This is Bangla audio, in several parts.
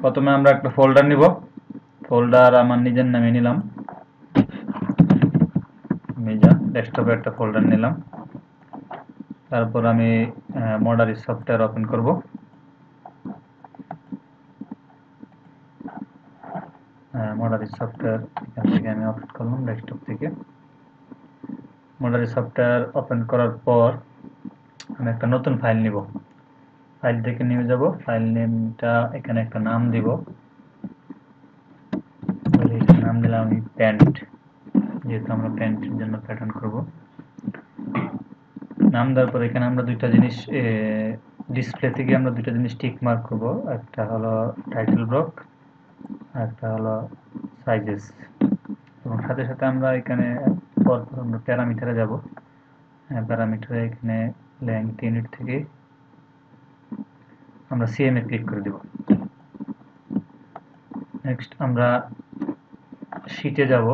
প্রথমে আমরা একটা ফোল্ডার নিব। ফোল্ডার আমার নিজের নামে নিলাম, মেজা ডেস্কটপে একটা ফোল্ডার নিলাম। তারপর আমি মডারি সফটওয়্যার ওপেন করব। মডারি সফটওয়্যার এখান থেকে আমি ওপেন করলাম ডেস্কটপ থেকে। মডারি সফটওয়্যার ওপেন করার পর আমি একটা নতুন ফাইল নিব। ফাইল থেকে নিয়ে যাব, ফাইল নেমটা এখানে একটা নাম দিব। নাম দিলাম আমি প্যান্ট, যেহেতু আমরা প্যান্টের জন্য প্যাটার্ন করব। নাম দেওয়ার পর এখানে আমরা দুইটা জিনিস ডিসপ্লে থেকে আমরা দুইটা জিনিস টিক মার্ক করব। একটা হলো টাইটেল ব্লক, একটা হলো সাইজেস। এবং সাথে সাথে আমরা এখানে পরপর আমরা প্যারামিটারে যাব। প্যারামিটারে এখানে লেংথ ইউনিট থেকে আমরা সিএম এ ক্লিক করে দেব। নেক্সট আমরা শীটে যাব,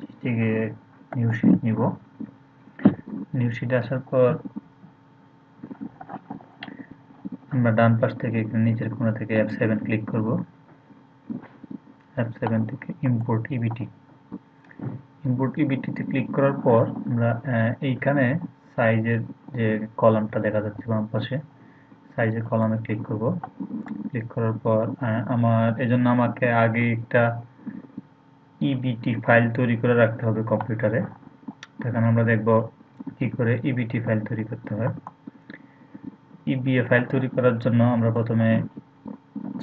শীটে গিয়ে নিউ শীট নিব। নিউ শীটে আসার পর আমরা ডান পাশ থেকে এখানে নিচের কোণা থেকে F7 ক্লিক করব। F7 থেকে ইম্পোর্ট ইবিটি, ইম্পোর্ট ইবিটিতে ক্লিক করার পর আমরা এইখানে সাইজের যে কলামটা দেখা যাচ্ছে বাম পাশে, সাইজের কলামে ক্লিক করব। ক্লিক করার পর আমার এজন্য আমাকে আগে একটা ইবিটি ফাইল তৈরি করে রাখতে হবে কম্পিউটারে। তখন আমরা দেখব কি করে ইবিটি ফাইল তৈরি করতে হয়। ইবিএ ফাইল তৈরি করার জন্য আমরা প্রথমে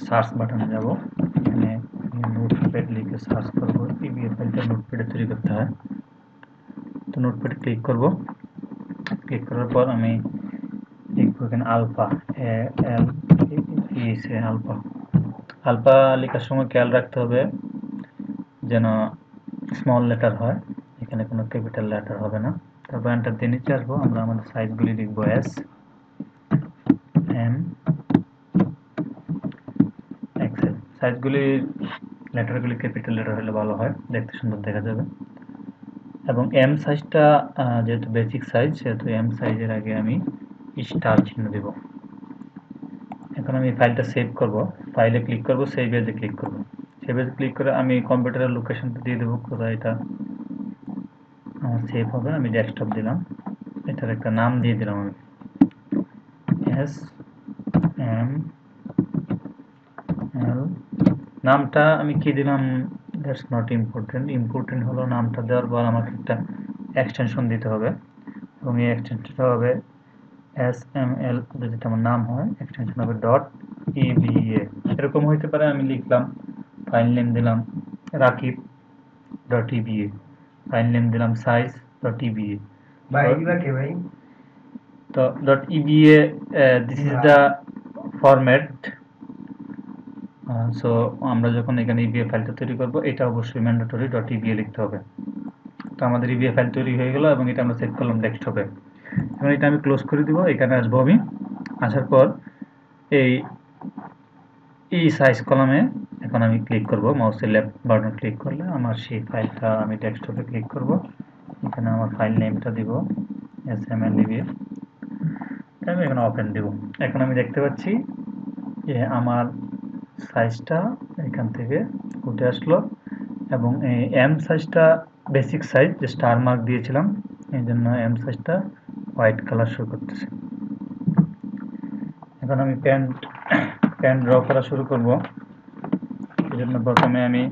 সার্চ বাটনে যাব। এখানে নোটপ্যাড লিখে সার্চ করব। ইবিএ ফাইলটা নোটপ্যাডে তৈরি করতে হয়, তো নোটপ্যাডে ক্লিক করব। ক্লিক করার পর আমি লিখব এখানে আলফা, আলফা। আলফা লেখার সময় খেয়াল রাখতে হবে যেন স্মল লেটার হয়, এখানে কোনো ক্যাপিটাল লেটার হবে না। তারপর এন্টার দিয়ে নিচে আসবো। আমরা আমাদের সাইজগুলি লিখব এস এম এক্সেল। সাইজগুলি লেটারগুলি ক্যাপিটাল লেটার হলে ভালো হয়, দেখতে সুন্দর দেখা যাবে। এবং এম সাইজটা যেহেতু বেসিক সাইজ, সেহেতু এম সাইজের আগে আমি স্টার চিহ্ন দেব। এখন আমি ফাইলটা সেভ করব। ফাইলে ক্লিক করব, সেভ এজে ক্লিক করব। সেভ এজে ক্লিক করে আমি কম্পিউটারের লোকেশনটা দিয়ে দেবো কোথায় এটা আমার সেভ হবে। আমি ডেস্কটপ দিলাম, এটার একটা নাম দিয়ে দিলাম আমি SML। নামটা আমি কি দিলাম দ্যাটস নট ইম্পর্টেন্ট। ইম্পর্টেন্ট হলো নামটা দেওয়ার পর আমাকে একটা এক্সটেনশন দিতে হবে, এবং এই এক্সটেনশনটা হবে SML যদি আমার নাম হয়, এক্সটেনশন হবে .eba। এরকম হইতে পারে, আমি লিখলাম ফাইল নেম দিলাম রাকিব .eba, ফাইল নেম দিলাম size.eba। ভাই দিবা কে ভাই? তো .eba this is the format। So আমরা যখন এখানে ইবিএ ফাইলটা তৈরি করব, এটা অবশ্যই ম্যান্ডেটরি .eba লিখতে হবে। তো আমাদের ইবিএ ফাইল তৈরি হয়ে গেল এবং এটা আমরা সেভ করলাম ডেস্কটপে। এখন এটা আমি ক্লোজ করে দিব। এখানে আসবো আমি, আসার পর এই সাইজ কলামে এখন আমি ক্লিক করব। মাউসের লেফট বাটন ক্লিক করলে আমার সেই ফাইলটা আমি ডেস্কটপে ক্লিক করব। এখানে আমার ফাইল নেমটা দিব SML-eba, আমি এখানে ওপেন দেব। এখন আমি দেখতে পাচ্ছি যে আমার সাইজটা এখান থেকে উঠে আসলো, এবং এই এম সাইজটা বেসিক সাইজ, যে স্টার মার্ক দিয়েছিলাম, এই জন্য এম সাইজটা হোয়াইট কালার শো করতেছে। এখন আমি প্যান্ট ড্র করা শুরু করব। এই জন্য প্রথমে আমি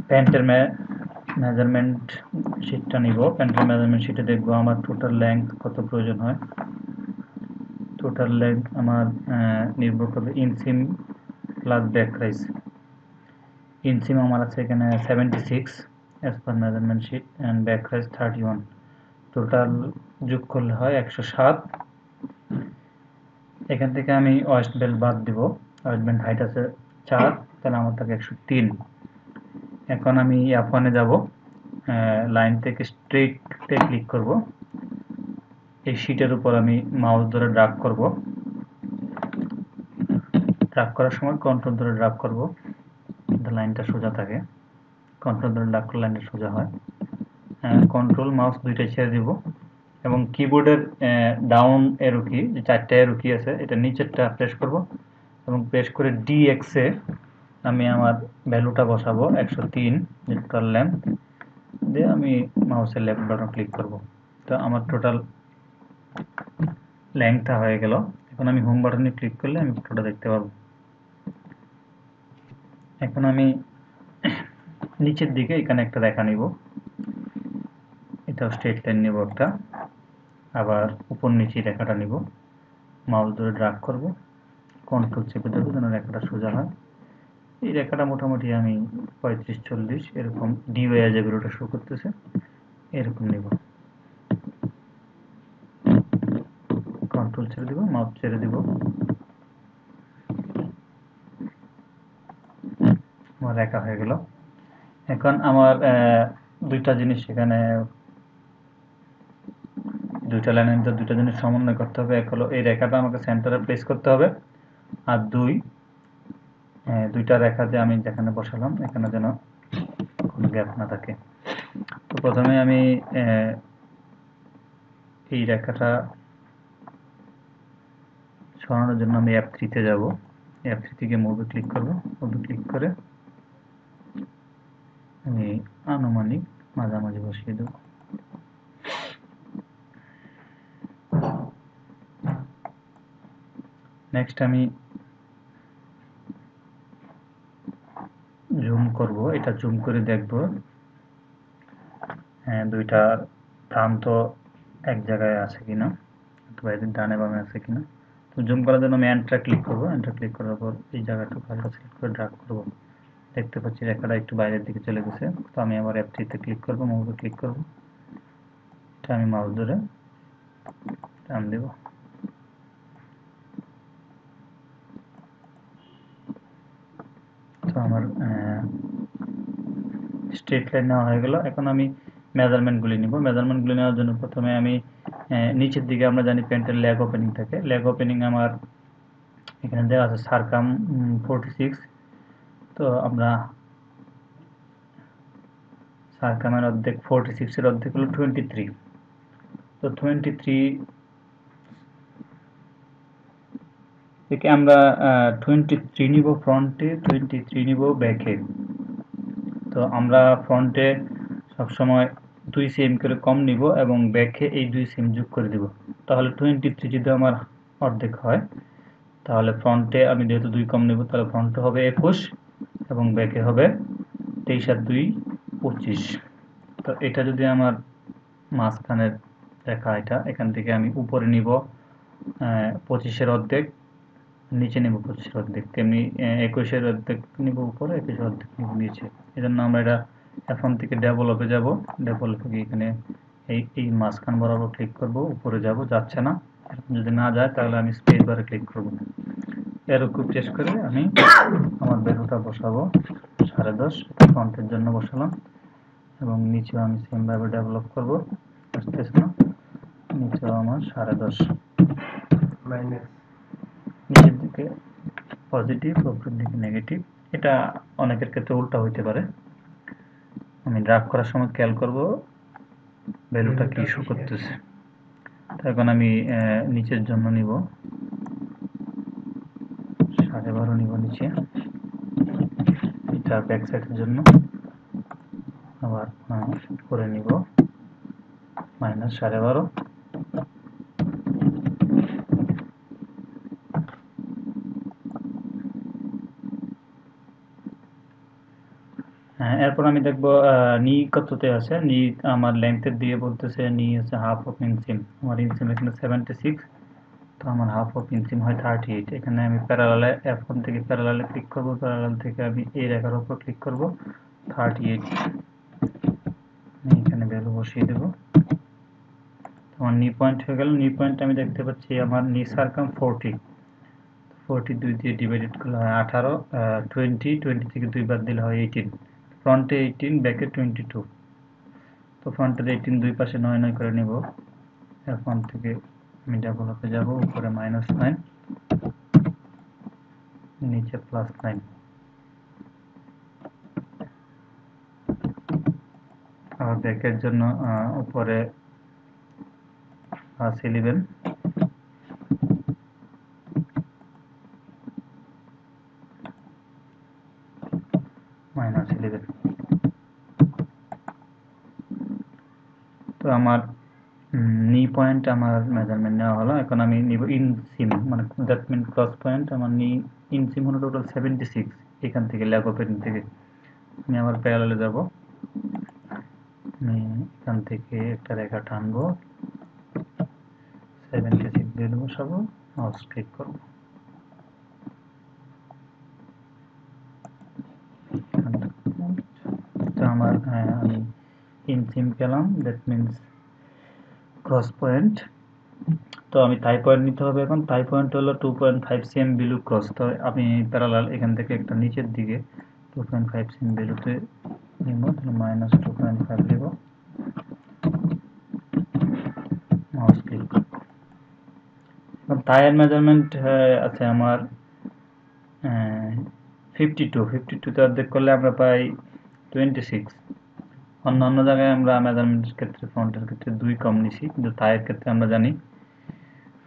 প্যান্টের মেজারমেন্ট শিটটা নিব। প্যান্টের মেজারমেন্ট শিটে দেখব আমার টোটাল লেংথ কত প্রয়োজন হয়। টোটাল লেংথ আমার নির্ভর করবে ইনসিম প্লাস ব্যাক রাইজ। ইনসিম আমার আছে এখানে 76 as per measurement sheet and back rise 31। Total যোগ করলে হয় 107। এখান থেকে আমি ওয়েস্ট বেল্ট বাদ দিব। ওয়েস্ট বেল্ট হাইট আছে 4, তাহলে আমার থাকে 103। এখন আমি F1 এ যাব, লাইন থেকে স্ট্রেইটে ক্লিক করব। এই শীটের উপর আমি মাউস ধরে ড্র্যাগ করব। ড্র্যাগ করার সময় কন্ট্রোল ধরে ড্র্যাগ করব, লাইনটা সোজা থাকে। কন্ট্রোল ধরে ড্র্যাগ করলে লাইনটা সোজা হয়। কন্ট্রোল মাউস দুইটাই ছেড়ে দিব, এবং কিবোর্ডের ডাউন এরো কি, যে 4টা এরো কি আছে, এটা নিচেরটা প্রেস করব, এবং প্রেস করে DX এ আমি আমার ভ্যালুটা বসাবো 103 যে টোটাল লেন্থ দিয়ে আমি মাউসের লেফট বাটন ক্লিক করব। তো আমার টোটাল লেন্থটা হয়ে গেল। এখন আমি হোম বাটনে ক্লিক করলে আমি ফটোটা দেখতে পারবো। এখন আমি নিচের দিকে এখানে একটা রেখা নিব, এটাও স্ট্রেট লাইন নিব একটা, আবার উপর নিচে রেখাটা নিব, মাউস ধরে ড্র্যাগ করব, কন্ট্রোল চেপে দেবো যেন রেখাটা সোজা হয়। এই রেখাটা মোটামুটি আমি 35-40 এরকম ডি ওয়ে যে বেরোটা শো করতেছে এরকম নিব। কন্ট্রোল ছেড়ে দিব, মাউস ছেড়ে দিব, আমার রেখা হয়ে গেল। এখন আমার দুইটা জিনিস এখানে, দুইটা লাইনের ভিতর দুইটা জিনিস সমন্বয় করতে হবে। এক হলো এই রেখাটা আমাকে সেন্টারে প্লেস করতে হবে, আর দুইটা রেখা যে আমি যেখানে বসালাম এখানে যেন কোনো গ্যাপ না থাকে। তো প্রথমে আমি এই রেখাটা সরানোর জন্য আমি F3 তে যাব। F3 থেকে মুভে ক্লিক করব, মুভে ক্লিক করে আমি আনুমানিক মাঝামাঝি বসিয়ে দেব। নেক্সট আমি জুম করব, এটা জুম করে দেখব দুইটা প্রান্ত এক জায়গায় আছে কিনা, অথবা এদের ডানে বামে আছে কিনা। তো জুম করার জন্য আমি এন্টার ক্লিক করব, এন্টার ক্লিক করার পর এই জায়গাটুকু হালকা সিলেক্ট করে ড্র্যাগ করব। দেখতে পাচ্ছি রেখাটা একটু বাইরের দিকে চলে গেছে। তো আমি আবার F3 তে ক্লিক করব, মাউসে ক্লিক করব, এটা আমি মাউস ধরে টান দেব। তো আমার স্ট্রেট লাইন নেওয়া হয়ে গেল। এখন আমি মেজারমেন্টগুলি নিব। মেজারমেন্টগুলি নেওয়ার জন্য প্রথমে আমি নিচের দিকে আমরা জানি পেন্টের লেগ ওপেনিং থাকে। লেগ ওপেনিং আমার এখানে দেওয়া আছে সারকাম 46। তো আমরা সারকামের অর্ধেক 46 এর অর্ধেক হলো 23। তো 23 থেকে আমরা 23 নিব ফ্রন্টে, 23 নিব ব্যাকে। তো আমরা ফ্রন্টে সবসময় 2 সেম করে কম নিব এবং ব্যাকে এই 2 সেম যোগ করে দিব। তাহলে 23 যদি আমার অর্ধেক হয় তাহলে ফ্রন্টে আমি যেহেতু 2 কম নিব তাহলে ফ্রন্টে হবে 21 এবং ব্যাকে হবে 23 আর 2 25। তো এটা যদি আমার মাঝখানের রেখা, এটা এখান থেকে আমি উপরে নিব 25 এর অর্ধেক, নিচে নেব 25 এর অর্ধেক, তেমনি 21 এর অর্ধেক নিব উপরে, 21 এর অর্ধেক নিব নিচে। এজন্য আমরা এটা এখন থেকে ডেভেলপে যাব, ডেভেলপে গিয়ে এখানে এই মাঝখান বরাবর ক্লিক করব, উপরে যাব, যাচ্ছে না। যদি না যায় তাহলে আমি স্পেস বারে ক্লিক করব, এরকম প্রেস করে আমি আমার ভ্যালুটা বসাবো 10.5, ফ্রন্টের জন্য বসালাম এবং নিচেও আমি সেম ভাবে ডেভেলপ করব, আসতেছে না, নিচেও আমার 10.5, মাইনাস নিচের দিকে পজিটিভ, উপরের দিকে নেগেটিভ। এটা অনেকের ক্ষেত্রে উল্টা হইতে পারে। আমি ড্রাগ করার সময় খেয়াল করব ভ্যালুটা কি শো করতেছে। তো এখন আমি নিচের জন্য নিব 12.5 নিব নিচে, এটা ব্যাক সাইডের জন্য। আবার করে নিব -12.5। এরপর আমি দেখব নি কততে আছে। নি আমার লেন্থের দিয়ে বলতেছে নি আছে হাফ অফ ইঞ্চিম, আমার ইঞ্চিম এখানে 76, তো আমার হাফ অফ ইঞ্চিম হয় 38। এখানে আমি প্যারালালে F1 থেকে প্যারালালে ক্লিক করব, প্যারালাল থেকে আমি এই রেখার উপর ক্লিক করব 38, আমি এখানে ভ্যালু বসিয়ে দেব। আমার নি পয়েন্ট হয়ে গেল। নি পয়েন্ট আমি দেখতে পাচ্ছি আমার নি সারকাম 40, 40 2 দিয়ে ডিভাইডেড করলে হয় 18, 20 থেকে 2 বাদ দিলে হয় 18, ফ্রন্টে 18, ব্যাকে 22। তো ফ্রন্টের 18 দুই পাশে 9 9 করে নেব। F1 থেকে আমি ডেভেলপে যাব, উপরে -9, নিচে +9। আর ব্যাকের জন্য উপরে +11, -11। তো আমার নি পয়েন্ট আমার মেজারমেন্ট নেওয়া হলো। এখন আমি নিব ইনসিম, মানে দ্যাট মিন ক্রস পয়েন্ট। আমার ইনসিম হলো টোটাল 76। এখান থেকে ল্যাগ ওপেন থেকে আমি আবার প্যারালালে যাব। আমি এখান থেকে একটা রেখা টানবো, 76 ভ্যালু বসাবো, মাউস ক্লিক করব। তো আমার আমি ইনসিম পেলাম, দ্যাট মিনস ক্রস পয়েন্ট। তো আমি থাই পয়েন্ট নিতে হবে। এখন থাই পয়েন্ট হলো 2.5 cm বিলো ক্রস। তো আমি প্যারালাল এখান থেকে একটা নিচের দিকে 2.5 cm বিলোতে নিব, -2.5 দেব, মাউস ক্লিক করব। এখন থাইয়ের মেজারমেন্ট আছে আমার 52 তে অর্ধেক করলে আমরা পাই 26। অন্যান্য জায়গায় আমরা মেজারমেন্টের ক্ষেত্রে ফ্রন্টের ক্ষেত্রে 2 কম নিছি, কিন্তু থাইয়ের ক্ষেত্রে আমরা জানি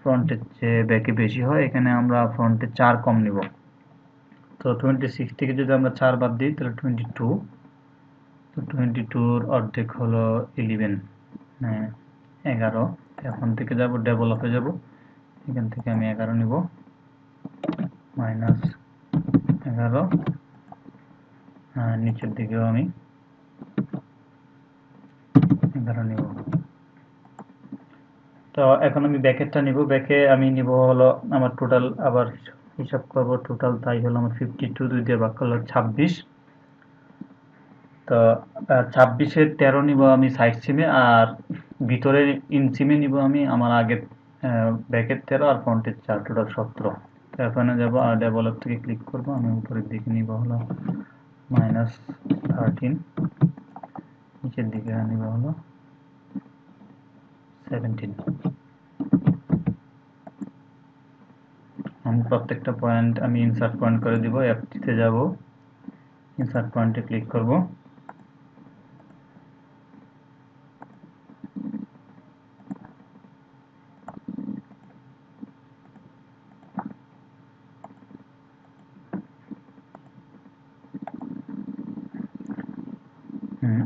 ফ্রন্টের চেয়ে ব্যাকে বেশি হয়। এখানে আমরা ফ্রন্টে 4 কম নিব। তো 26 থেকে যদি আমরা 4 বাদ দিই তাহলে 22। তো 22 অর্ধেক হলো 11, 11। এখন থেকে যাব ডেভেলপে যাব, এখান থেকে আমি 11 নিব, -11। নিচের দিকেও আমি 11 নিব। তো এখন আমি ব্যাকেটটা নিব। ব্যাকে আমি নিব হলো আমার টোটাল, আবার হিসাব করব, টোটাল তাই হলো আমার 52 2 দিয়ে ভাগ করলে 26। তো 26-এর 13 নিব আমি সাইড সিমে, আর ভিতরের ইনসিমে নিব আমি আমার আগের ব্যাকের 13 আর ফ্রন্টের 4, টোটাল 17। তো এখানে যাব আর ডেভেলপ থেকে ক্লিক করব। আমি উপরের দিকে নিব হলো -13, নিচের দিকে নিব হলো 17। আমি প্রত্যেকটা পয়েন্ট আমি ইনসার্ট পয়েন্ট করে দিব। F3 তে যাব, ইনসার্ট পয়েন্টে ক্লিক করব।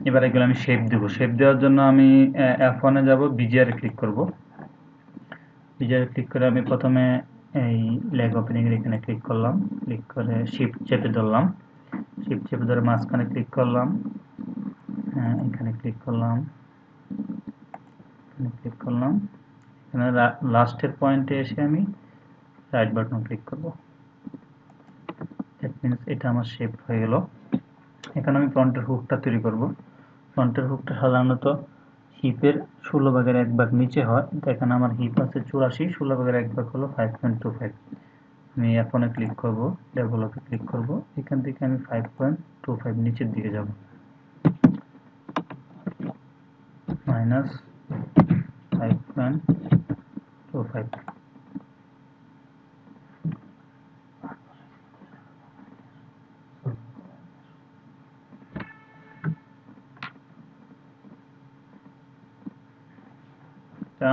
এবার এগুলো আমি শেপ দেব। শেপ দেওয়ার জন্য আমি F1 এ যাব, বিজিআর ক্লিক করব। বিজিআর ক্লিক করে আমি প্রথমে এই লেগ ওপেনিং এর এখানে ক্লিক করলাম, ক্লিক করে শিফট চেপে ধরলাম, শিফট চেপে ধরে মাঝখানে ক্লিক করলাম, এখানে ক্লিক করলাম, এখানে ক্লিক করলাম। এখানে লাস্টের পয়েন্টে এসে আমি রাইট বাটন ক্লিক করব। দ্যাট মিনস এটা আমার শেপ হয়ে গেল। এখন আমি ফ্রন্টের হুকটা তৈরি করব। ফ্রন্টের হুকটা সাধারণত হিপের 16 ভাগের 1 ভাগ নিচে হয়। এখানে আমার হিপ আছে 84, 16 ভাগের 1 ভাগ হলো 5.25। আমি এখন ক্লিক করব, ডেভেলপে ক্লিক করব। এখান থেকে আমি 5.25 নিচের দিকে যাব, -5.25।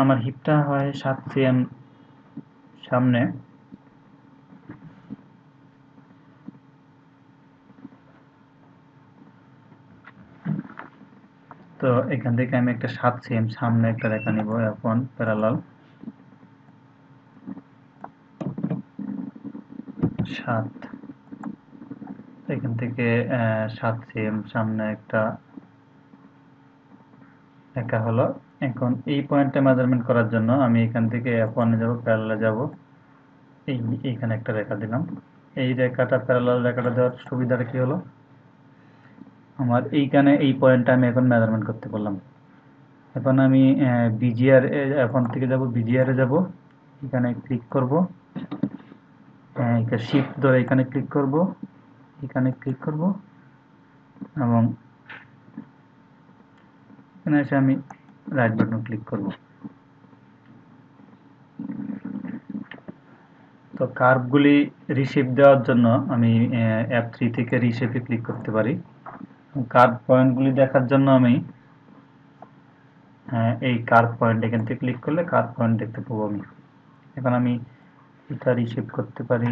আমার হিপটা হয় 7 cm সামনে। তো এখান থেকে আমি একটা 7 cm সামনে একটা রেখা নিব, F1 প্যারালাল 7। এখান থেকে 7 cm সামনে একটা রেখা হলো। এখন এই পয়েন্টটা মেজারমেন্ট করার জন্য আমি এখান থেকে F1 এ যাব, প্যারালালে যাব, এইখানে একটা রেখা দিলাম। এই রেখাটা, প্যারালাল রেখাটা দেওয়ার সুবিধাটা কি হলো, আমার এইখানে এই পয়েন্টটা আমি এখন মেজারমেন্ট করতে পারলাম। এখন আমি বিজিআর F1 থেকে যাব, বিজিআর এ যাব, এখানে ক্লিক করব, এটা শিফট ধরে এখানে ক্লিক করব, এখানে ক্লিক করব, এবং এখানে এসে আমি রাইট বাটন ক্লিক করব। তো কার্ভগুলি রিশেপ দেওয়ার জন্য আমি F3 থেকে রিশেপে ক্লিক করতে পারি। কার্ভ পয়েন্টগুলি দেখার জন্য আমি এই কার্ভ পয়েন্ট এখান থেকে ক্লিক করলে কার্ভ পয়েন্ট দেখতে পাবো আমি। এখন আমি এটা রিশেপ করতে পারি,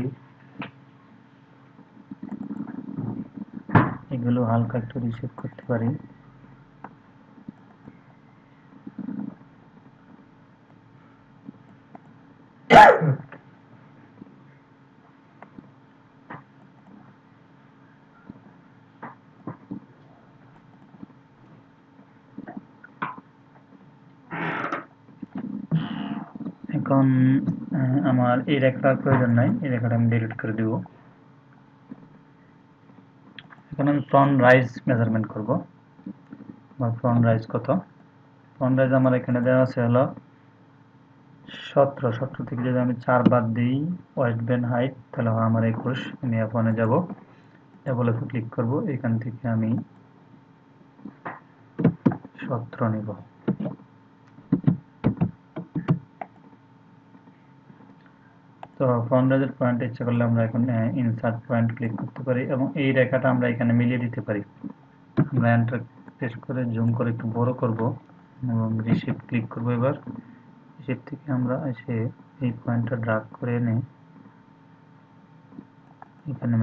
এইগুলো হালকা একটু রিসেট করতে পারি। এখন আমার এই রেখার প্রয়োজন নাই, এই রেখাটা আমি ডিলিট করে দিব। এখন আমি ফ্রন্ট রাইজ মেজারমেন্ট করব। আমার ফ্রন্ট রাইজ কত? ফ্রন্ট রাইজ আমার এখানে দেওয়া আছে হলো 17 থেকে যদি আমি 4 বাদ দিই ওয়েস্ট ব্যান্ড হাইট, তাহলে হয় আমার 21। আমি F1 যাব, ডেভেলপে ক্লিক করব, এখান থেকে আমি 17 নিব। তো ফ্রন্ট রাইজের পয়েন্ট ইচ্ছা করলে আমরা এখন ইনসার্ট পয়েন্ট ক্লিক করতে পারি এবং এই রেখাটা আমরা এখানে মিলিয়ে দিতে পারি। আমরা এন্টার প্রেস করে জুম করে একটু বড় করব এবং রিশেপ ক্লিক করব। এবার রিশেপ থেকে আমরা এসে এই পয়েন্টটা ড্র্যাগ করে এনে এখানে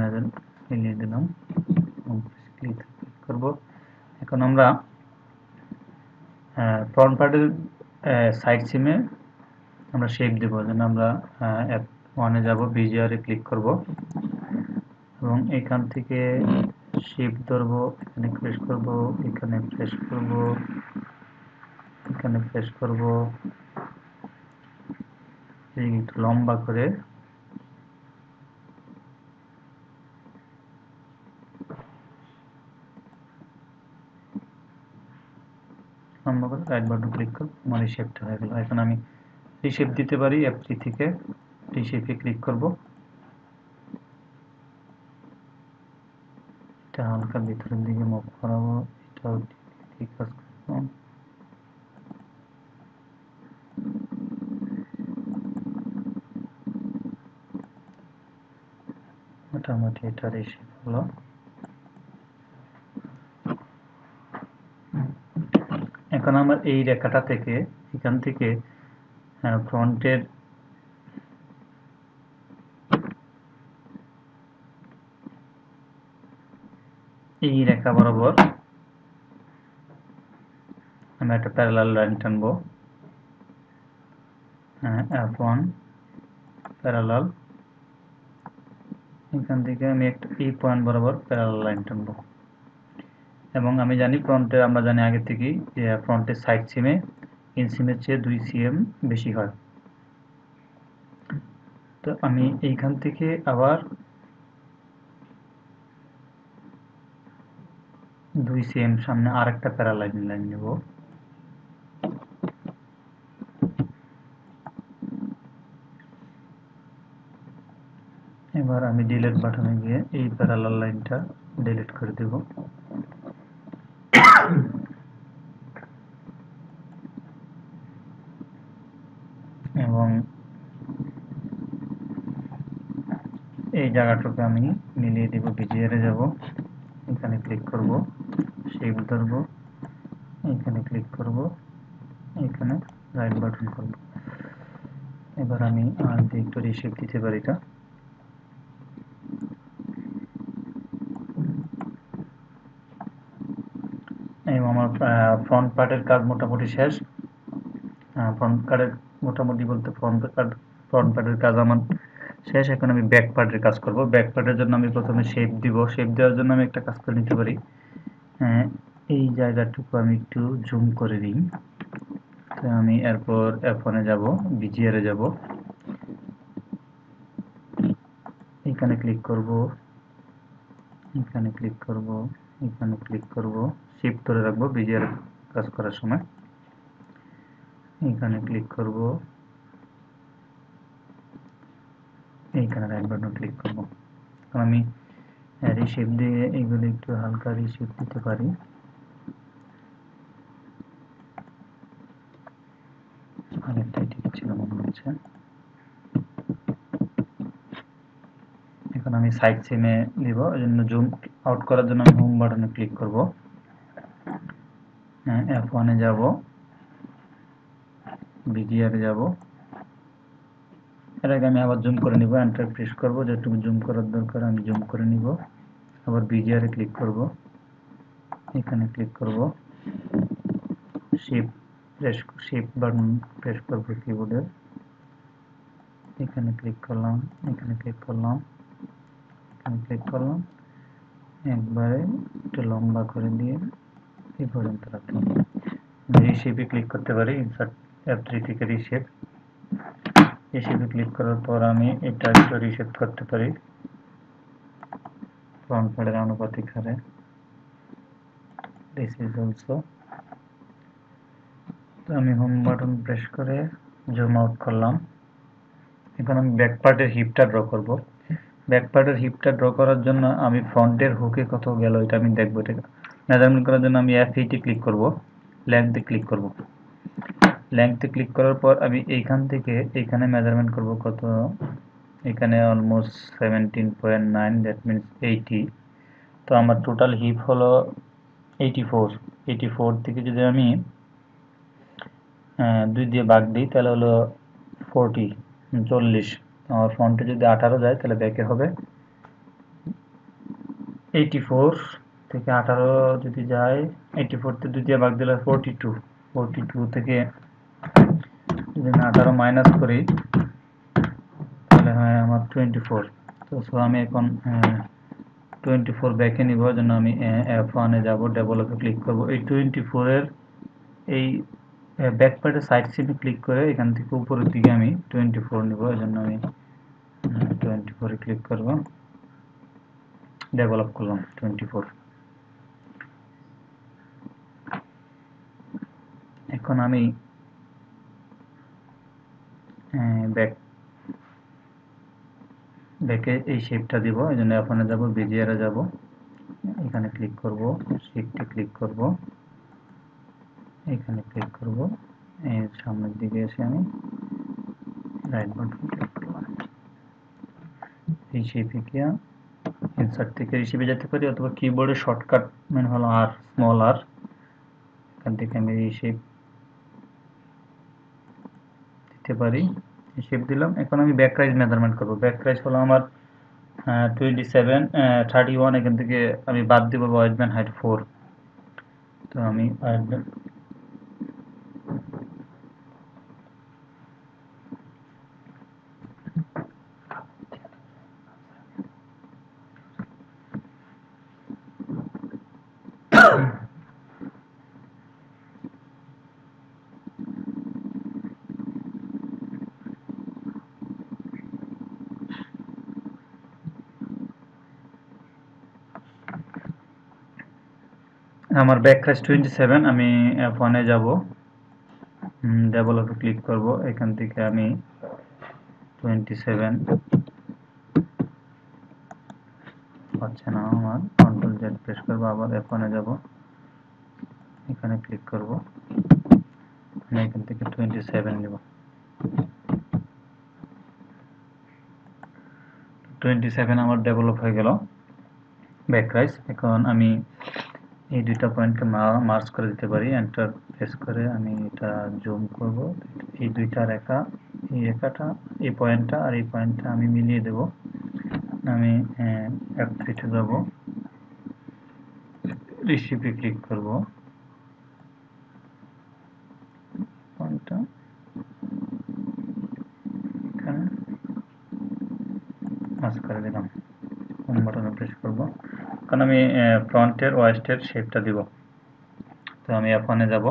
মিলিয়ে দিলাম এবং ক্লিক করব। এখন আমরা ফ্রন্ট পার্টের সাইড সিমে আমরা শেপ দেব। যেন আমরা F1 যাব, বিজিআর এ ক্লিক করব এবং এখান থেকে শেপ ধরব, এখানে প্রেস করব, এখানে প্রেস করব, এখানে প্রেস করব, একটু লম্বা করে রাইট বাটন ক্লিক করব, আমার এই শেপটা হয়ে গেল। এখন আমি রিশেপ দিতে পারি, F3 থেকে রিশেপে ক্লিক করব। এটা হালকা ভিতরের দিকে মুভ করাবো, এটাও ঠিক কাজ করব। মোটামুটি এটা রিশেপ হলো। এখন আমার এই রেখাটা থেকে এখান থেকে ফ্রন্টের এই রেখা বরাবর আমি একটা প্যারালাল লাইন টানবো। F1 প্যারালাল, এখান থেকে আমি একটা এই পয়েন্ট বরাবর প্যারালাল লাইন টানবো এবং আমি জানি আমরা জানি আগে থেকেই যে ফ্রন্টের সাইড সিমে ইনসিমের চেয়ে 2 cm বেশি হয়। তো আমি এইখান থেকে আবার 2 cm সামনে আরেকটা প্যারালাল লাইন নেব। এবার আমি ডিলিট বাটনে গিয়ে এই প্যারালাল লাইনটা ডিলিট করে দেব এবং এই জায়গাটুকু আমি মিলিয়ে দেব। বিজিআর এ যাব, এখানে ক্লিক করব, শেপ ধরব, এখানে ক্লিক করব, এখানে রাইট বাটন করব। এবার আমি আর একটু রিশেপ দিতে পারি এটা। এবং আমার ফ্রন্ট পার্টের কাজ মোটামুটি শেষ। ফ্রন্ট পার্টের কাজ আমার শেষ। এখন আমি ব্যাক পার্টের কাজ করব। ব্যাক পার্টের জন্য আমি প্রথমে শেপ দিব। শেপ দেওয়ার জন্য আমি একটা কাজ করে নিতে পারি। এই জায়গাটুকু আমি একটু জুম করে দিই। তো আমি এরপর F1 এ যাব, বিজিআর এ যাব, এখানে ক্লিক করব, এখানে ক্লিক করব, এখানে ক্লিক করব, শিফট ধরে রাখবো বিজিআর কাজ করার সময়। এখানে ক্লিক করব, এইখানে রাইট বাটন ক্লিক করব। এখন আমি রিশেপ দিয়ে এগুলো একটু হালকা রিশেপ দিতে পারি। অনেকটাই ঠিক ছিল মনে হচ্ছে। এখন আমি সাইড সিমে দিব, এই জন্য জুম আউট করার জন্য আমি হোম বাটনে ক্লিক করব। F1 এ যাব, বিজিআর এ যাব, এর আগে আমি আবার জুম করে নিব, এন্টার প্রেস করব, যেটুকু জুম করার দরকার আমি জুম করে নিব, আবার বিজিআর এ ক্লিক করব। এখানে ক্লিক করব, শিফট বাটন প্রেস করব কিবোর্ডের, এখানে ক্লিক করলাম, এখানে ক্লিক করলাম, এখানে ক্লিক করলাম, একবারে একটু লম্বা করে দিয়ে এই পর্যন্ত রাখলাম। রিশেপে ক্লিক করতে পারি, ইনসার্ট F3 থেকে রিশেপ। রিশেপে ক্লিক করার পর আমি এটা একটু রিশেপ করতে পারি ফ্রন্ট প্যাডের আনুপাতিক হারে। This is also. তো আমি হোম বাটন প্রেস করে জুম আউট করলাম। এখন আমি ব্যাক পার্টের হিপটা ড্র করব। ব্যাক পার্টের হিপটা ড্র করার জন্য আমি ফ্রন্টের হুকে কত গেল এটা আমি দেখব। এটা মেজারমেন্ট করার জন্য আমি F8 এ ক্লিক করব, লেংথে ক্লিক করব। লেংথে ক্লিক করার পর আমি এইখান থেকে এইখানে মেজারমেন্ট করব কত, এখানে অলমোস্ট 17.9, দ্যাট মিনস 80। তো আমার টোটাল হিপ হলো 84। 84 থেকে যদি আমি 2 দিয়ে ভাগ দিই তাহলে হলো 40। আমার ফ্রন্টে যদি 18 যায় তাহলে ব্যাকে হবে 84 থেকে 18 যদি যায়, 84 তে 2 দিয়ে ভাগ দিলে 42। 42 থেকে যদি আমি 18 মাইনাস করি তাহলে হয় আমার 24। তো সো আমি এখন 24 ব্যাকে নিব, জন্য আমি F1 এ যাব, ডেভেলপে ক্লিক করব। এই 24 এর এই ব্যাক পার্টের সাইড সিনে ক্লিক করে এখান থেকে উপরের দিকে আমি 24 নিব, এজন্য আমি 24 এ ক্লিক করব, ডেভেলপ করলাম 24। এখন আমি ব্যাকে এই শেপটা দিব, এজন্য F1 এ যাব, বেজিয়ারে যাব, এখানে ক্লিক করব, শিফটে ক্লিক করব, এখানে ক্লিক করব, এই সামনের দিকে এসে আমি রাইট বাটন ক্লিক করলাম। এই শেপে গিয়ে ইনসার্ট থেকে রিসিভে যেতে পারি, অথবা কিবোর্ডের শর্টকাট মেনু হলো আর, স্মল আর, এখান থেকে আমি এই শেপ দিতে পারি। শেপ দিলাম। এখন আমি ব্যাক রাইজ মেজারমেন্ট করব। ব্যাক রাইজ হলো আমার 27, 31, এখান থেকে আমি বাদ দিব ওয়াইডম্যান হাইট 4। তো আমি আমার ব্যাক রাইজ 27, আমি F1 এ যাব, ডেভেলপে ক্লিক করব, এখান থেকে আমি 27 হচ্ছে না আমার, কন্ট্রোল জেড প্রেস করব, আবার F1 এ যাব, এখানে ক্লিক করব, আমি এখান থেকে 27 নেব। 27 আমার ডেভেলপ হয়ে গেল ব্যাক রাইজ। এখন আমি এই দুইটা পয়েন্টকে মার্জ করে দিতে পারি, এন্টার প্রেস করে আমি এটা জুম করব। এই দুইটা রেখা, এই রেখাটা, এই পয়েন্টটা আর এই পয়েন্টটা আমি মিলিয়ে দেব। আমি F3 তে যাব, রিসিপে ক্লিক করব, পয়েন্টটা এখানে মার্জ করে দিলাম, হোম বাটনে প্রেস করব। কারণ আমি ফ্রন্টের ওয়েস্টের শেপটা দিব। তো আমি F1 এ যাব,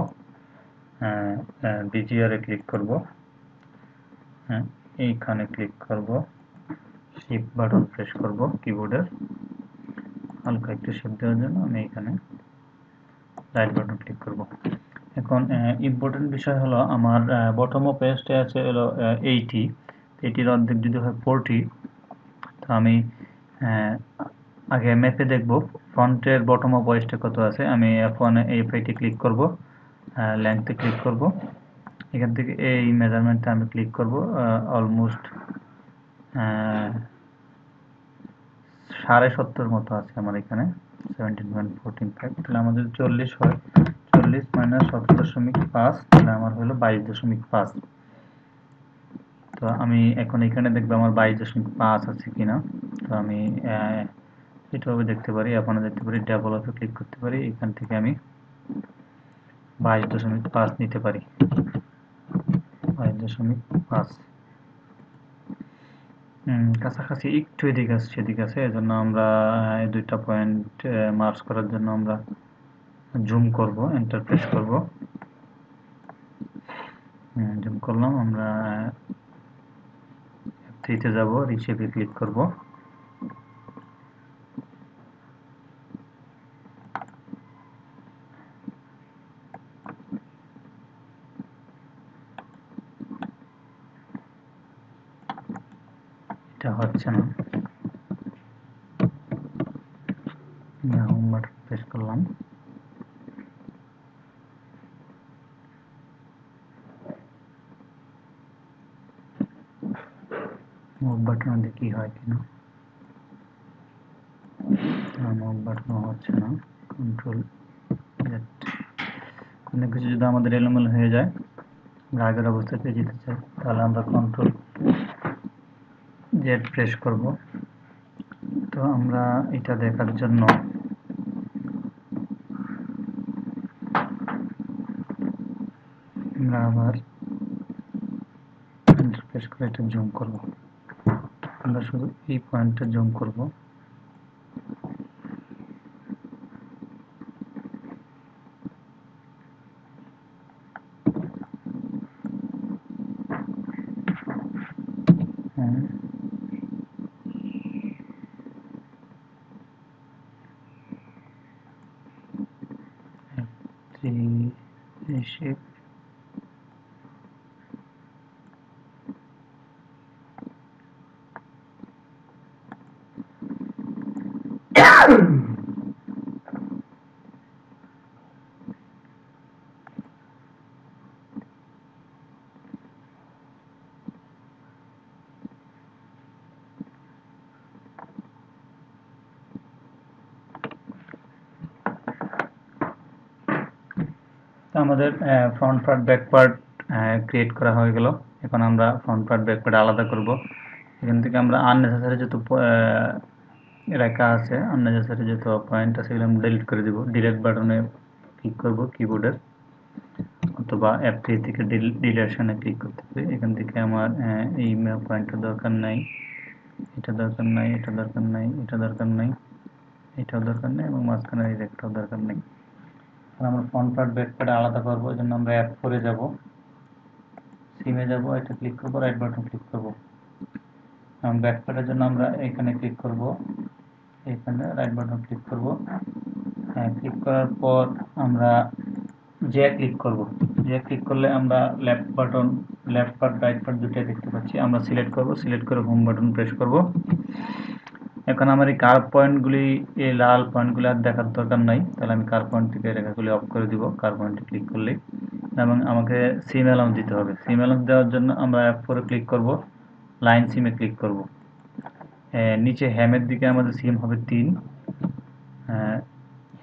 BGR এ ক্লিক করব, এইখানে ক্লিক করব, শিফট বাটন প্রেস করব কিবোর্ডের, হালকা একটু শেপ দেওয়ার জন্য আমি এখানে রাইট বাটন ক্লিক করব। এখন ইম্পর্টেন্ট বিষয় হলো আমার বটম অফ ওয়েস্টে আছে হলো 80, 80-র অর্ধেক যদি হয় 40। তো আমি আগে ম্যাপে দেখব ফ্রন্টের বটম অফ ওয়েস্টে কত আছে। আমি F1 এ F8 এ ক্লিক করব, লেংথে ক্লিক করব, এখান থেকে এই মেজারমেন্টটা আমি ক্লিক করব, অলমোস্ট 70.5 মতো আছে আমার এখানে, 17.145। তাহলে আমাদের 40 হয়, 40 মাইনাস 17.5, তাহলে আমার হলো 22.5। তো আমি এখন এখানে দেখবো আমার 22.5 আছে কিনা। তো আমি এটাভাবে দেখতে পারি। আপনারা দেখতে পারি ডেভেলপে ক্লিক করতে পারি। এখান থেকে আমি 22.5 নিতে পারি। 22.5 কাছাকাছি একটু এদিকে আছে সেদিকে আছে, এজন্য আমরা এই দুইটা পয়েন্ট মার্চ করার জন্য আমরা জুম করব, এন্টার প্রেস করব। জুম করলাম। আমরা F3 যাব, রিশেপে ক্লিক করব। এটা হচ্ছে না, হোম বাটন প্রেস করলাম। মুভ বাটন দিয়ে কি হয় কিনা, মুভ বাটন হচ্ছে না। কন্ট্রোল জেড, কোনো কিছু যদি আমাদের এলোমেলো হয়ে যায়, আমরা আগের অবস্থাতে যেতে চাই, তাহলে আমরা কন্ট্রোল জেড প্রেস করব। তো আমরা এটা দেখার জন্য আমরা আবার এন্টার প্রেস করে এটা জুম করব। আমরা শুধু এই পয়েন্টটা জুম করব। শেপ আমাদের front part back part create করা হয়ে গেল। এখন আমরা ফ্রন্ট পার্ট ব্যাক পার্ট আলাদা করব। এখান থেকে আমরা আননেসেসারি যত রেখা আছে, আননেসেসারি যত পয়েন্ট আছে এগুলো আমরা ডিলিট করে দিব। ডিলিট বাটনে ক্লিক করব কিবোর্ডের, অথবা F3 থেকে ডিলেশনে ক্লিক করতে হবে। এখান থেকে আমার এই পয়েন্টটা দরকার নাই, এটা দরকার নাই, এটা দরকার নাই, এটা দরকার নাই, এটাও দরকার নেই, এবং মাঝখানের এই রেখাটাও দরকার নেই। আমরা ফ্রন্ট পার্ট ব্যাক পার্ট আলাদা করবো, এই জন্য আমরা F4 এ যাব, সিমে যাব, এটা ক্লিক করব, রাইট বাটন ক্লিক করব। ব্যাক পার্টের জন্য আমরা এখানে ক্লিক করব, এখানে রাইট বাটন ক্লিক করব। ক্লিক করার পর আমরা যে ক্লিক করব। যে ক্লিক করলে আমরা left button, left part right part দুটোই দেখতে পাচ্ছি। আমরা সিলেক্ট করব, সিলেক্ট করে হোম বাটন প্রেস করব। এখন আমার এই কার্ভ পয়েন্টগুলি, এই লাল পয়েন্টগুলি আর দেখার দরকার নাই, তাহলে আমি কার্ভ পয়েন্ট থেকে রেখাগুলি অফ করে দিব। কার্ভ পয়েন্টে ক্লিক করলে, এবং আমাকে সিম অ্যালাউন্স দিতে হবে। সিম অ্যালাউন্স দেওয়ার জন্য আমরা F4 এ ক্লিক করব, লাইন সিমে ক্লিক করব। নিচে হ্যামের দিকে আমাদের সিম হবে 3,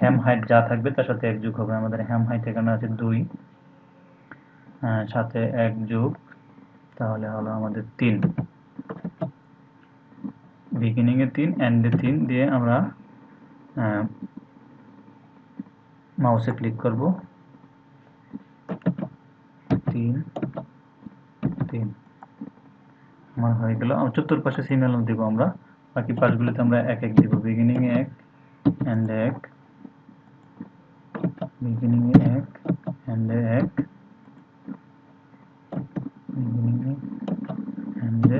হ্যাম হাইট যা থাকবে তার সাথে 1 যোগ হবে। আমাদের হ্যাম হাইট এখানে আছে 2, সাথে 1 যোগ, তাহলে হলো আমাদের 3। বিগিনিং এ 3, এন্ডে 3 দিয়ে আমরা মাউসে ক্লিক করব, 3 3 আমার হয়ে গেল। চতুর্পাশে সিম অ্যালাউন্স দিব আমরা, বাকি পাশগুলোতে আমরা 1 1 দিব। বিগিনিং এ 1, এন্ডে 1, বিগিনিং এ 1, এন্ডে 1, বিগিনিং এ, এন্ডে,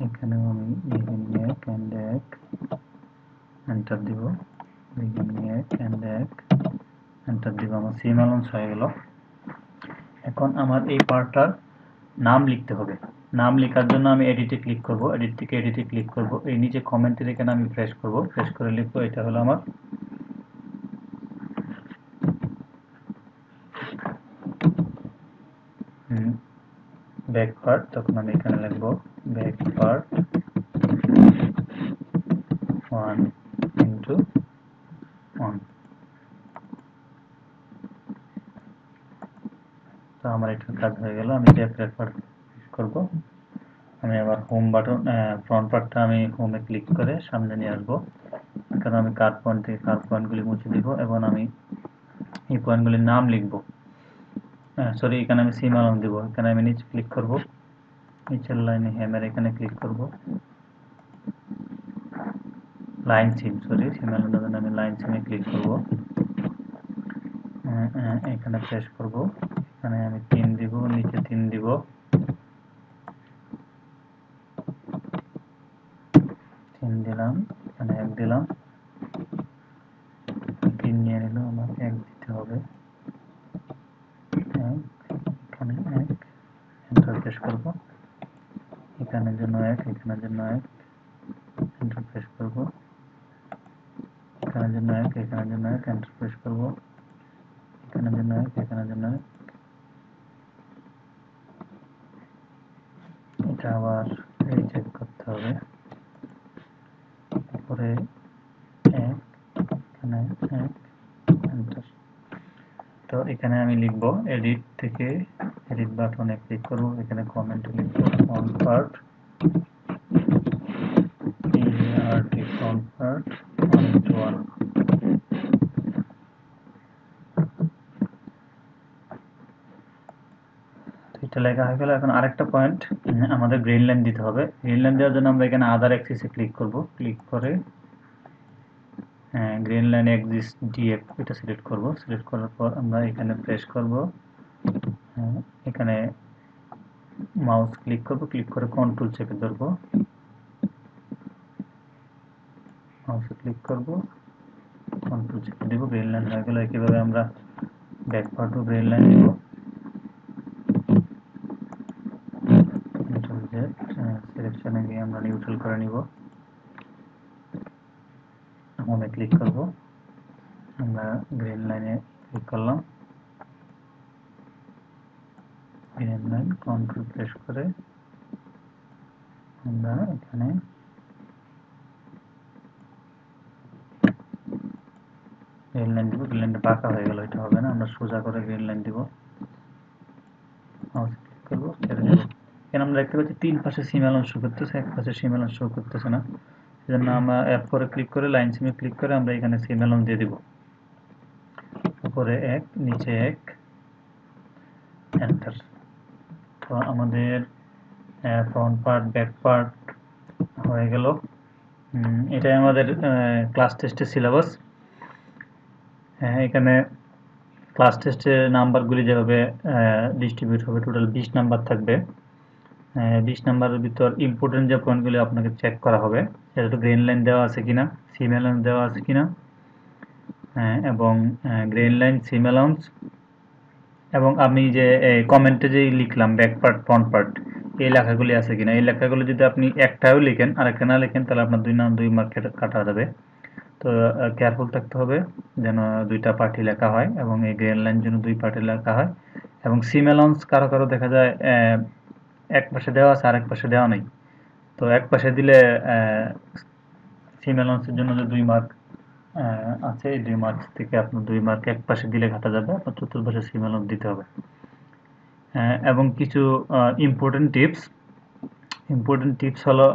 এখানেও আমি বিগিনিং এ 1, এন্ডে 1, এন্টার দিব। বিগিনিং এ 1, এন্ডে 1, এন্টার দিব। আমার সিম অ্যালাউন্স হয়ে গেল। এখন আমার এই পার্টটার নাম লিখতে হবে। নাম লেখার জন্য আমি এডিটে ক্লিক করব, এডিট থেকে এডিটে ক্লিক করব। এই নিচে কমেন্টের এখানে আমি প্রেস করব, প্রেস করে লিখব এটা হলো আমার ব্যাক পার্ট। তখন আমি এখানে লিখব ব্যাক পার্ট 1:1। তো আমার এটার কাজ হয়ে গেল। আমি ব্যাক পার্ট করব, আমি আবার হোম বাটন ফ্রন্ট পার্টটা আমি হোমে ক্লিক করে সামনে নিয়ে আসবো। এখানে আমি কাট পয়েন্ট থেকে কাট পয়েন্টগুলি মুছে দিব এবং আমি এই পয়েন্টগুলির নাম লিখব। সরি, এখানে আমি সিম আলম দিব। এখানে আমি নিচে ক্লিক করব, নিচের লাইনে হ্যামের এখানে ক্লিক করব, লাইন সিম, সরি সিম আলম দেবেন, আমি লাইন সিমে ক্লিক করব, এখানে প্রেস করব, এখানে আমি 3 দিব, নিচে 3 দিব, 3 দিলাম, এখানে 1 দিলাম, 3 নিয়ে নিল, আমাকে 1 দিতে হবে, 1, এখানে 1, এন্টার প্রেস করব, এখানের জন্য 1, এখানের জন্য 1, এন্টার প্রেস করব, এখানের জন্য 1, এখানের জন্য 1, এন্টার প্রেস করব, এখানের জন্য 1, এখানের জন্য 1, এটা আবার রিচেক করতে হবে, উপরে 1, এখানে 1, এন্টার। তো এখানে আমি লিখব এডিট থেকে, এডিট বাটনে ক্লিক করব, এখানে কমেন্ট লিখব ফন্ট পার্ট, ফন্ট পার্ট 1:1। এটা লেখা হয়ে গেল। এখন আরেকটা পয়েন্ট আমাদের গ্রিন লাইন দিতে হবে। গ্রিন লাইন দেওয়ার জন্য আমরা এখানে আদার অ্যাক্সিসে ক্লিক করব, ক্লিক করে গ্রিন লাইন এক্সিস্ট ডিএফ এটা সিলেক্ট করব, সিলেক্ট করার পর আমরা এখানে প্রেস করব, এখানে মাউস ক্লিক করব, ক্লিক করে কন্ট্রোল চেপে ধরব, মাউসে ক্লিক করব, কন্ট্রোল চেপে দেব, গ্রিন লাইন হয়ে গেল। একইভাবে আমরা ব্যাক পার্টও গ্রিন লাইন দেব, কন্ট্রোল জেড, সিলেকশনে গিয়ে আমরা নিউট্রাল করে নিব, হোমে ক্লিক করব, আমরা গ্রিন লাইনে ক্লিক করলাম, গ্রিন লাইন কন্ট্রোল প্রেস করে আমরা এখানে গ্রিন লাইন দিব। গ্রিন লাইনটা বাঁকা হয়ে গেল, এটা হবে না, আমরা সোজা করে গ্রিন লাইন দিব, মাউস ক্লিক করব, ছেড়ে দেব। এখানে আমরা দেখতে পাচ্ছি 3 পাশে সিম অ্যালাউন্স শো করতেছে, এক পাশে সিম অ্যালাউন্স শো করতেছে না। সেজন্য আমরা F4 ক্লিক করে লাইন সিমে ক্লিক করে আমরা এখানে সিম অ্যালাউন্স দিয়ে দিব, উপরে 1, নিচে 1, এন্টার। তো আমাদের ফ্রন্ট পার্ট ব্যাক পার্ট হয়ে গেল। এটাই আমাদের ক্লাস টেস্টের সিলেবাস। এখানে ক্লাস টেস্টের নাম্বারগুলি যেভাবে ডিস্ট্রিবিউট হবে, টোটাল 20 নাম্বার থাকবে। 20 নাম্বারের ভিতর ইম্পর্টেন্ট যে পয়েন্টগুলি আপনাকে চেক করা হবে, সেটা তো গ্রিন লাইন দেওয়া আছে কিনা, সিম অ্যালাউন্স দেওয়া আছে কিনা, এবং গ্রিন লাইন, সিম অ্যালাউন্স, এবং আমি যে কমেন্টে যে লিখলাম ব্যাক পার্ট ফ্রন্ট পার্ট, এই লেখাগুলি আছে কিনা। এই লেখাগুলি যদি আপনি একটাও লিখেন আর একটা না লিখেন, তাহলে আপনার 2 মার্ক কাটা যাবে। তো কেয়ারফুল থাকতে হবে যেন 2টা পার্টই লেখা হয়, এবং এই গ্রিন লাইন যেন 2 পার্টে লেখা হয়। এবং সিম অ্যালাউন্স কারো কারো দেখা যায় এক পাশে দেওয়া আছে আর এক পাশে দেওয়া নেই। তো এক পাশে দিলে সিম অ্যালাউন্সের জন্য যে 2 মার্ক আছে, এই 2 মার্ক থেকে আপনার 2 মার্ক এক পাশে দিলে কাটা যাবে, আপনার চতুর্পাশে সিম অ্যালাউন্স দিতে হবে। এবং কিছু ইম্পর্টেন্ট টিপস হলো,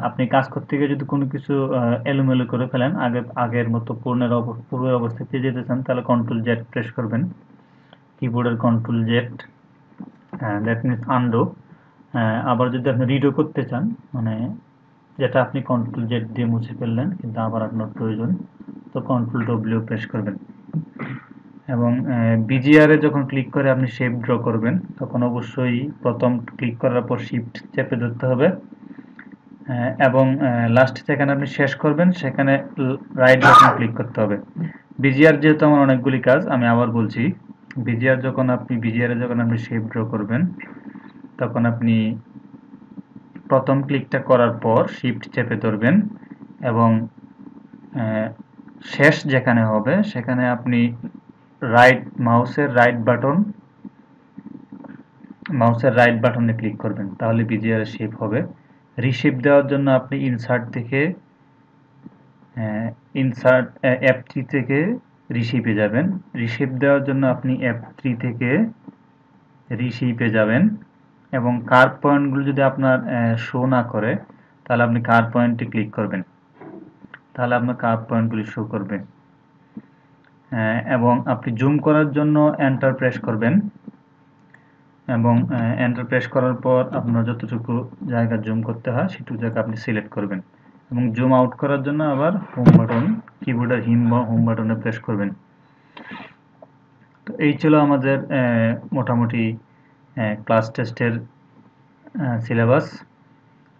আপনি কাজ করতে গিয়ে যদি কোনো কিছু এলোমেলো করে ফেলেন, আগের মতো পূর্বের অবস্থায় ফিরে যেতে চান, তাহলে কন্ট্রোল জেড প্রেস করবেন, কিবোর্ডের control Z, that means undo. আবার যদি আপনি রিডো করতে চান, মানে যেটা আপনি কন্ট্রোল জেড দিয়ে মুছে ফেললেন কিন্তু আবার আপনার প্রয়োজন, তো কন্ট্রোল ডব্লিউ প্রেস করবেন। এবং বিজিআর এ যখন ক্লিক করে আপনি শেপ ড্র করবেন, তখন অবশ্যই প্রথম ক্লিক করার পর শিফট চেপে ধরতে হবে, এবং লাস্ট যেখানে আপনি শেষ করবেন সেখানে রাইট বাটন ক্লিক করতে হবে। বিজিআর যেহেতু আমার অনেকগুলি কাজ, আমি আবার বলছি, বিজিআর যখন আপনি শেপ ড্র করবেন, তখন আপনি প্রথম ক্লিকটা করার পর শিফট চেপে ধরবেন, এবং শেষ যেখানে হবে সেখানে আপনি মাউসের রাইট বাটনে ক্লিক করবেন, তাহলে বিজিআর শেপ হবে। রিশেপ দেওয়ার জন্য আপনি ইনসার্ট থেকে F3 থেকে রিশেপে যাবেন। রিশেপ দেওয়ার জন্য আপনি F3 থেকে রিশেপে যাবেন, এবং কার্ভ পয়েন্টগুলো যদি আপনার শো না করে তাহলে আপনি কার্ভ পয়েন্টে ক্লিক করবেন, তাহলে আপনার কার্ভ পয়েন্টগুলি শো করবে। এবং আপনি জুম করার জন্য এন্টার প্রেস করবেন এবং এন্টার প্রেস করার পর আপনার যতটুকু জায়গা জুম করতে হয় সেটুকু জায়গা আপনি সিলেক্ট করবেন এবং জুম আউট করার জন্য আবার হোম বাটন, কিবোর্ডের হোম বাটনে প্রেস করবেন। তো এই ছিল আমাদের মোটামুটি ক্লাস টেস্টের সিলেবাস।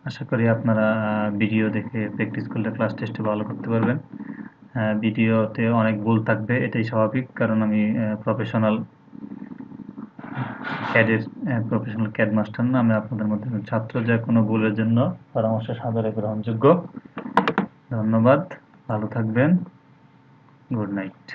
আশা করি আপনারা ভিডিও দেখে প্র্যাকটিস করলে ক্লাস টেস্টে ভালো করতে পারবেন। ভিডিওতে অনেক ভুল থাকবে, এটাই স্বাভাবিক, কারণ আমি প্রফেশনাল ক্যাড মাস্টার না, আমি আপনাদের মধ্যে ছাত্র, যে কোনো ভুলের জন্য পরামর্শ সাদরে গ্রহণযোগ্য। ধন্যবাদ, ভালো থাকবেন, গুড নাইট।